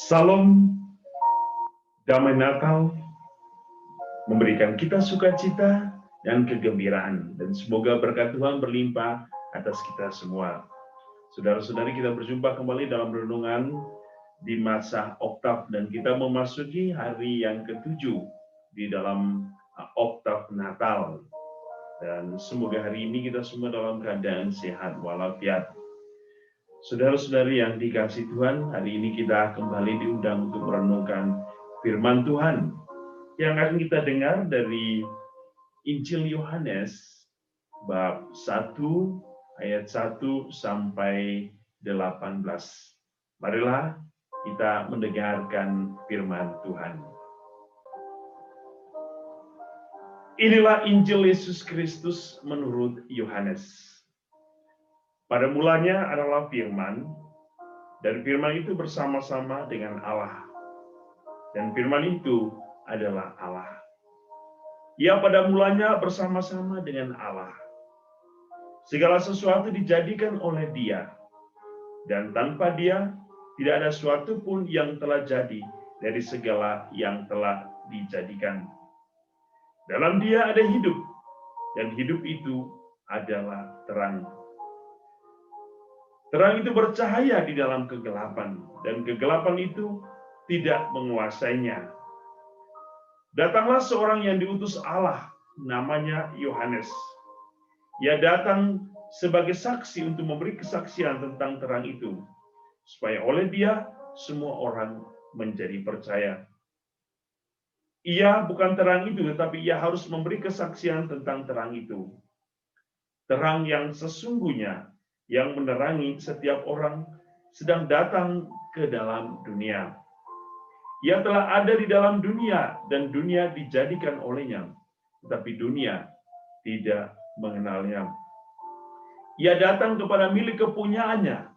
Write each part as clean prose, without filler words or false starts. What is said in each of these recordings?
Salam damai Natal memberikan kita sukacita dan kegembiraan, dan semoga berkat Tuhan berlimpah atas kita semua. Saudara-saudari, kita berjumpa kembali dalam renungan di masa Oktav, dan kita memasuki hari yang ke-7 di dalam Oktav Natal. Dan semoga hari ini kita semua dalam keadaan sehat walafiat. Saudara-saudari yang dikasihi Tuhan, hari ini kita kembali diundang untuk merenungkan firman Tuhan yang akan kita dengar dari Injil Yohanes bab 1 ayat 1 sampai 18. Marilah kita mendengarkan firman Tuhan. Inilah Injil Yesus Kristus menurut Yohanes. Pada mulanya adalah firman, dan firman itu bersama-sama dengan Allah. Dan firman itu adalah Allah. Ia pada mulanya bersama-sama dengan Allah. Segala sesuatu dijadikan oleh Dia, dan tanpa Dia tidak ada sesuatu pun yang telah jadi dari segala yang telah dijadikan. Dalam Dia ada hidup, dan hidup itu adalah terang. Terang itu bercahaya di dalam kegelapan, dan kegelapan itu tidak menguasainya. Datanglah seorang yang diutus Allah, namanya Yohanes. Ia datang sebagai saksi untuk memberi kesaksian tentang terang itu, supaya oleh Dia semua orang menjadi percaya. Ia bukan terang itu, tetapi ia harus memberi kesaksian tentang terang itu. Terang yang sesungguhnya yang menerangi setiap orang sedang datang ke dalam dunia. Ia telah ada di dalam dunia, dan dunia dijadikan olehnya, tetapi dunia tidak mengenalnya. Ia datang kepada milik kepunyaannya,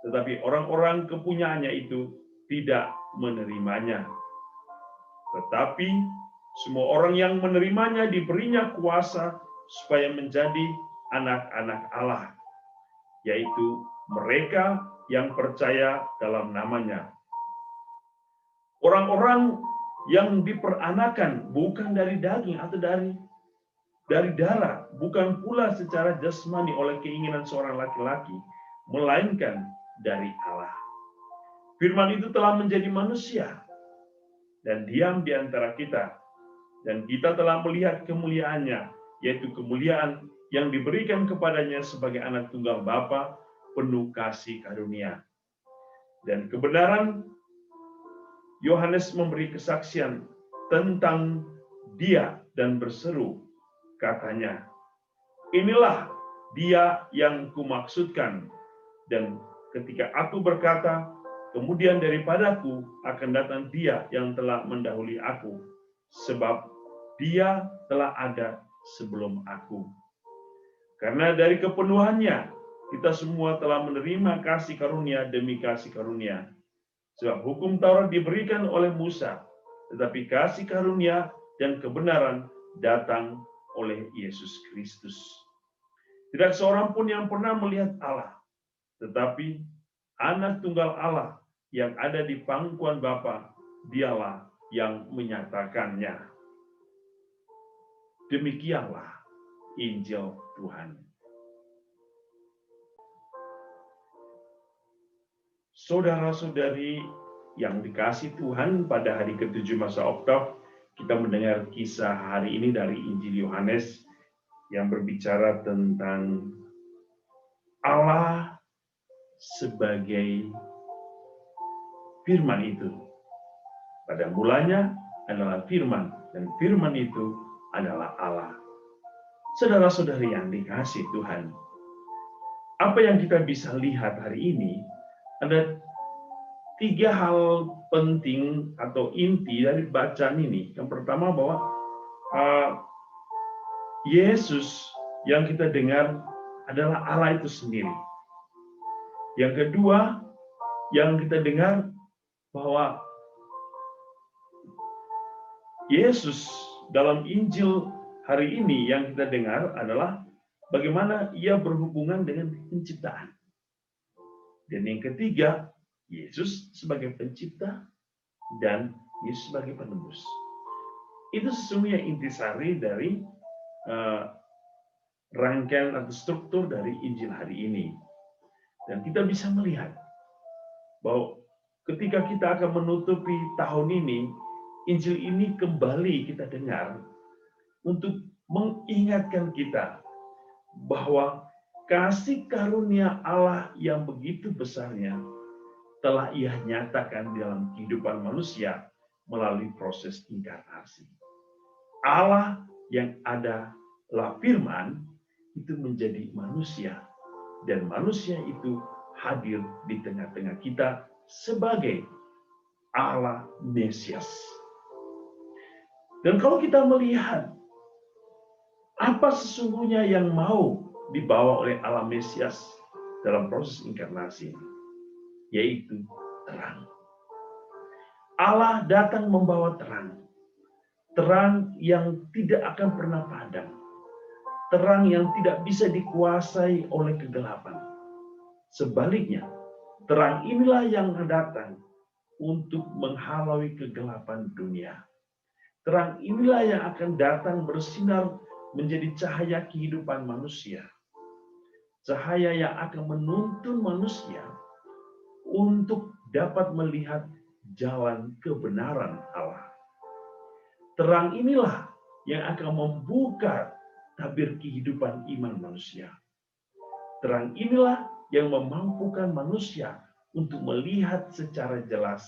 tetapi orang-orang kepunyaannya itu tidak menerimanya. Tetapi semua orang yang menerimanya diberinya kuasa supaya menjadi anak-anak Allah, yaitu mereka yang percaya dalam namanya. Orang-orang yang diperanakan bukan dari daging atau dari darah, bukan pula secara jasmani oleh keinginan seorang laki-laki, melainkan dari Allah. Firman itu telah menjadi manusia dan diam di antara kita, dan kita telah melihat kemuliaannya, yaitu kemuliaan yang diberikan kepadanya sebagai anak tunggal Bapa, penuh kasih karunia dan kebenaran. Yohanes memberi kesaksian tentang Dia dan berseru, katanya, "Inilah Dia yang kumaksudkan, dan ketika aku berkata, kemudian daripadaku akan datang Dia yang telah mendahului aku, sebab Dia telah ada sebelum aku." Karena dari kepenuhannya, kita semua telah menerima kasih karunia demi kasih karunia. Sebab hukum Taurat diberikan oleh Musa, tetapi kasih karunia dan kebenaran datang oleh Yesus Kristus. Tidak seorang pun yang pernah melihat Allah, tetapi anak tunggal Allah yang ada di pangkuan Bapa, Dialah yang menyatakannya. Demikianlah Injil Tuhan. Saudara-saudari yang dikasihi Tuhan, pada hari ke-7 masa Oktav, kita mendengar kisah hari ini dari Injil Yohanes yang berbicara tentang Allah sebagai firman itu. Pada mulanya adalah firman, dan firman itu adalah Allah. Saudara-saudari yang dikasihi Tuhan, apa yang kita bisa lihat hari ini, ada 3 hal penting atau inti dari bacaan ini. Yang pertama, bahwa Yesus yang kita dengar adalah Allah itu sendiri. Yang kedua, yang kita dengar bahwa Yesus dalam Injil hari ini yang kita dengar adalah bagaimana Ia berhubungan dengan penciptaan. Dan yang ketiga, Yesus sebagai pencipta dan Yesus sebagai penebus. Itu sesungguhnya intisari dari rangkaian atau struktur dari Injil hari ini. Dan kita bisa melihat bahwa ketika kita akan menutupi tahun ini, Injil ini kembali kita dengar untuk mengingatkan kita bahwa kasih karunia Allah yang begitu besarnya telah Ia nyatakan dalam kehidupan manusia melalui proses inkarnasi. Allah yang adalah firman itu menjadi manusia, dan manusia itu hadir di tengah-tengah kita sebagai Allah Mesias. Dan kalau kita melihat apa sesungguhnya yang mau dibawa oleh Allah Mesias dalam proses inkarnasi, yaitu terang. Allah datang membawa terang. Terang yang tidak akan pernah padam. Terang yang tidak bisa dikuasai oleh kegelapan. Sebaliknya, terang inilah yang datang untuk menghalau kegelapan dunia. Terang inilah yang akan datang bersinar menjadi cahaya kehidupan manusia. Cahaya yang akan menuntun manusia untuk dapat melihat jalan kebenaran Allah. Terang inilah yang akan membuka tabir kehidupan iman manusia. Terang inilah yang memampukan manusia untuk melihat secara jelas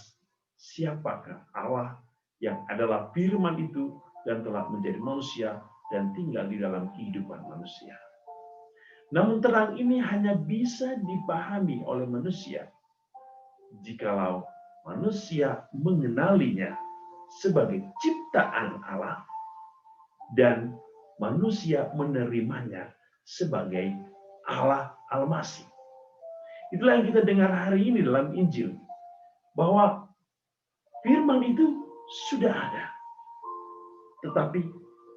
siapakah Allah yang adalah firman itu dan telah menjadi manusia dan tinggal di dalam kehidupan manusia. Namun terang ini hanya bisa dipahami oleh manusia jikalau manusia mengenalinya sebagai ciptaan Allah dan manusia menerimanya sebagai Allah Al-Masih. Itulah yang kita dengar hari ini dalam Injil, bahwa firman itu sudah ada, tetapi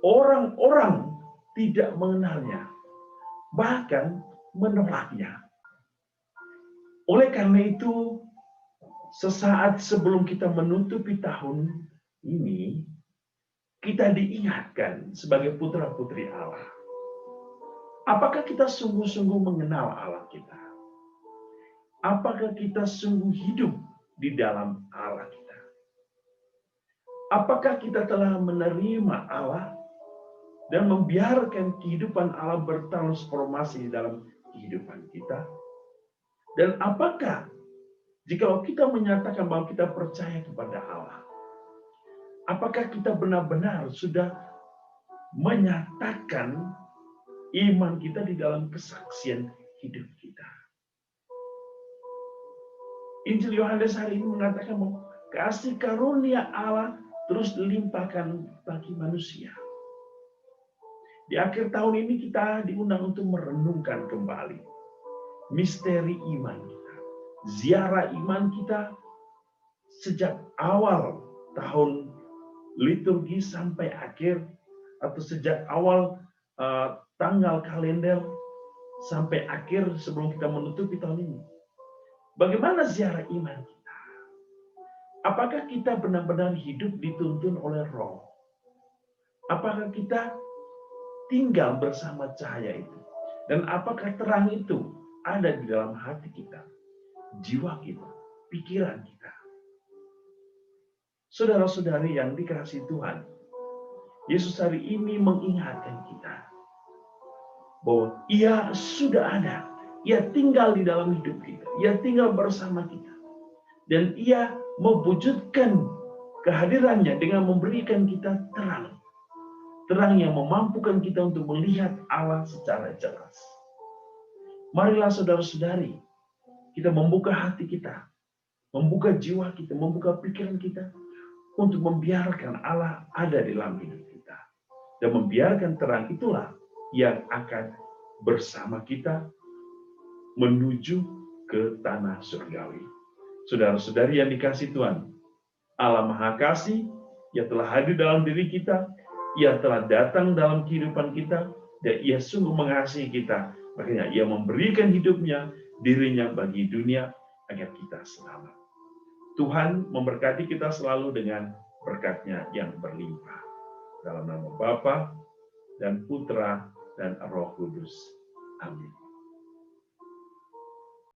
orang-orang tidak mengenalnya, bahkan menolaknya. Oleh karena itu, sesaat sebelum kita menutupi tahun ini, kita diingatkan sebagai putra-putri Allah. Apakah kita sungguh-sungguh mengenal Allah kita? Apakah kita sungguh hidup di dalam Allah kita? Apakah kita telah menerima Allah dan membiarkan kehidupan Allah bertransformasi dalam kehidupan kita? Dan apakah jika kita menyatakan bahwa kita percaya kepada Allah, apakah kita benar-benar sudah menyatakan iman kita di dalam kesaksian hidup kita? Injil Yohanes hari ini mengatakan bahwa kasih karunia Allah terus dilimpahkan bagi manusia. Di akhir tahun ini kita diundang untuk merenungkan kembali misteri iman kita, ziarah iman kita sejak awal tahun liturgi sampai akhir, atau sejak awal tanggal kalender sampai akhir sebelum kita menutupi tahun ini. Bagaimana ziarah iman kita? Apakah kita benar-benar hidup dituntun oleh Roh? Apakah kita tinggal bersama cahaya itu? Dan apakah terang itu ada di dalam hati kita, jiwa kita, pikiran kita? Saudara-saudari yang dikasihi Tuhan, Yesus hari ini mengingatkan kita bahwa Ia sudah ada. Ia tinggal di dalam hidup kita. Ia tinggal bersama kita. Dan Ia mewujudkan kehadirannya dengan memberikan kita terang. Terang yang memampukan kita untuk melihat Allah secara jelas. Marilah saudara-saudari, kita membuka hati kita, membuka jiwa kita, membuka pikiran kita, untuk membiarkan Allah ada di dalam hidup kita. Dan membiarkan terang itulah yang akan bersama kita menuju ke tanah surgawi. Saudara-saudari yang dikasihi Tuhan, Allah Maha Kasih, Ia telah hadir dalam diri kita, Ia telah datang dalam kehidupan kita, dan Ia sungguh mengasihi kita. Makanya Ia memberikan hidupnya, dirinya bagi dunia, agar kita selamat. Tuhan memberkati kita selalu dengan berkat-Nya yang berlimpah. Dalam nama Bapa dan Putra dan Roh Kudus. Amin.